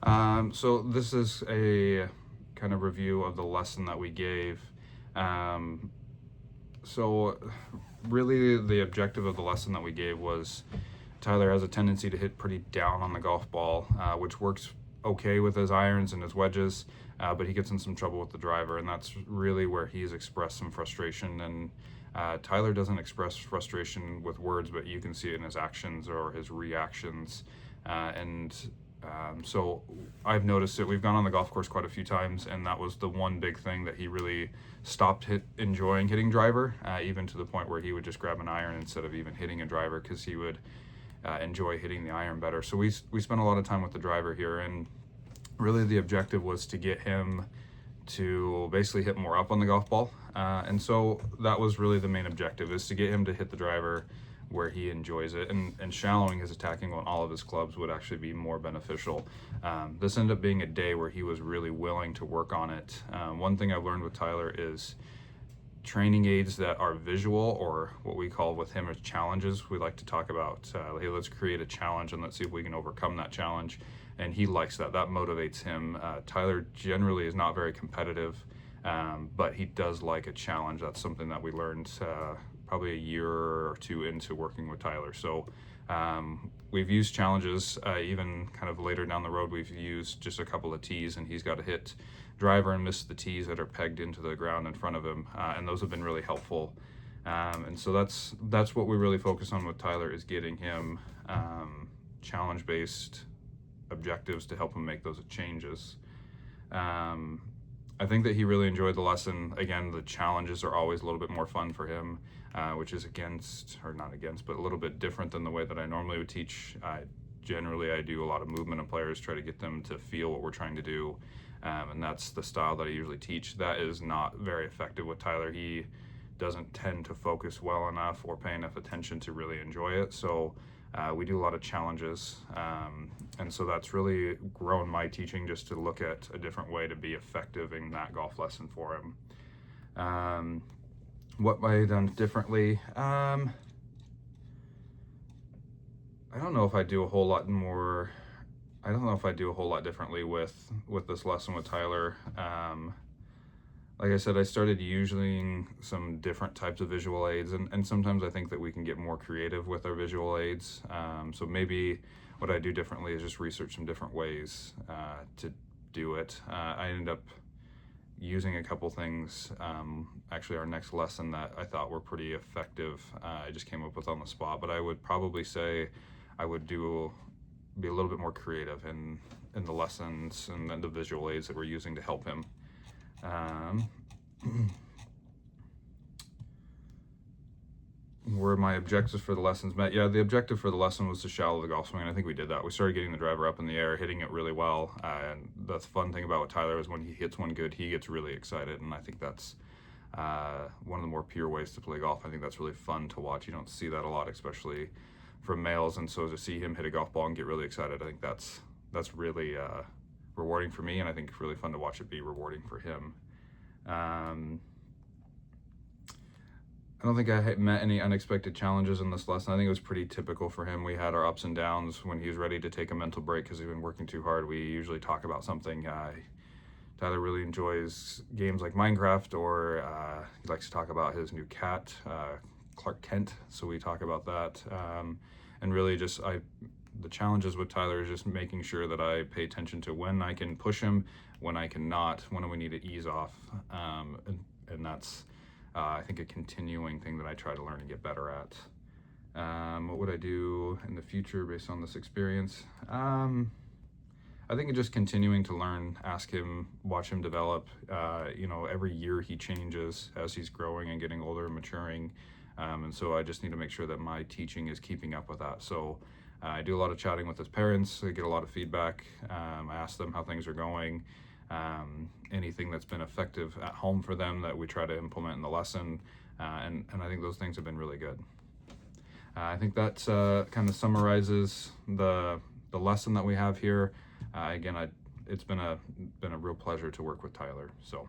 So this is a kind of review of the lesson that we gave. Um, so really the objective of the lesson that we gave was Tyler has a tendency to hit pretty down on the golf ball, which works okay with his irons and his wedges, but he gets in some trouble with the driver, and that's really where he's expressed some frustration. And Tyler doesn't express frustration with words, but you can see it in his actions or his reactions. So I've noticed it. We've gone on the golf course quite a few times, and that was the one big thing that he really stopped enjoying hitting driver, even to the point where he would just grab an iron instead of even hitting a driver because he would enjoy hitting the iron better. So we spent a lot of time with the driver here, and really the objective was to get him to basically hit more up on the golf ball. And so that was really the main objective, is to get him to hit the driver where he enjoys it, and shallowing his attacking on all of his clubs would actually be more beneficial. This ended up being a day where he was really willing to work on it. One thing I've learned with Tyler is training aids that are visual, or what we call with him as challenges. We like to talk about, hey, let's create a challenge and let's see if we can overcome that challenge. And he likes that. That motivates him. Tyler generally is not very competitive, but he does like a challenge. That's something that we learned probably a year or two into working with Tyler. So we've used challenges, even kind of later down the road, we've used just a couple of tees, and he's got to hit driver and miss the tees that are pegged into the ground in front of him, and those have been really helpful. And so that's what we really focus on with Tyler, is getting him challenge-based objectives to help him make those changes. I think that he really enjoyed the lesson. Again, the challenges are always a little bit more fun for him, which is but a little bit different than the way that I normally would teach. Generally, I do a lot of movement of players, try to get them to feel what we're trying to do. And that's the style that I usually teach. That is not very effective with Tyler. He doesn't tend to focus well enough or pay enough attention to really enjoy it. So we do a lot of challenges. And so that's really grown my teaching, just to look at a different way to be effective in that golf lesson for him. What might I have done differently? I don't know if I do a whole lot more. I don't know if I do a whole lot differently with this lesson with Tyler. Like I said, I started using some different types of visual aids, and sometimes I think that we can get more creative with our visual aids. So maybe what I do differently is just research some different ways to do it. I ended up using a couple things, actually our next lesson, that I thought were pretty effective. I just came up with on the spot, but I would probably say I would be a little bit more creative in the lessons and then the visual aids that we're using to help him. Were my objectives for the lessons met? Yeah, the objective for the lesson was to shallow the golf swing, and I think we did that. We started getting the driver up in the air, hitting it really well, and the fun thing about Tyler is when he hits one good, he gets really excited, and I think that's one of the more pure ways to play golf. I think that's really fun to watch. You don't see that a lot, especially from males, and so to see him hit a golf ball and get really excited, I think that's really rewarding for me, and I think really fun to watch it be rewarding for him. I don't think I met any unexpected challenges in this lesson. I think it was pretty typical for him. We had our ups and downs. When he was ready to take a mental break because he's been working too hard, we usually talk about something. Tyler really enjoys games like Minecraft, or he likes to talk about his new cat, Clark Kent, so we talk about that. And really just the challenges with Tyler is just making sure that I pay attention to when I can push him, when I cannot, when we need to ease off. And that's, I think, a continuing thing that I try to learn and get better at. What would I do in the future based on this experience? I think just continuing to learn, ask him, watch him develop. Every year he changes as he's growing and getting older and maturing. And so I just need to make sure that my teaching is keeping up with that. So I do a lot of chatting with his parents. I get a lot of feedback. I ask them how things are going. Anything that's been effective at home for them that we try to implement in the lesson. And I think those things have been really good. I think that kind of summarizes the lesson that we have here. Again, it's been a real pleasure to work with Tyler. So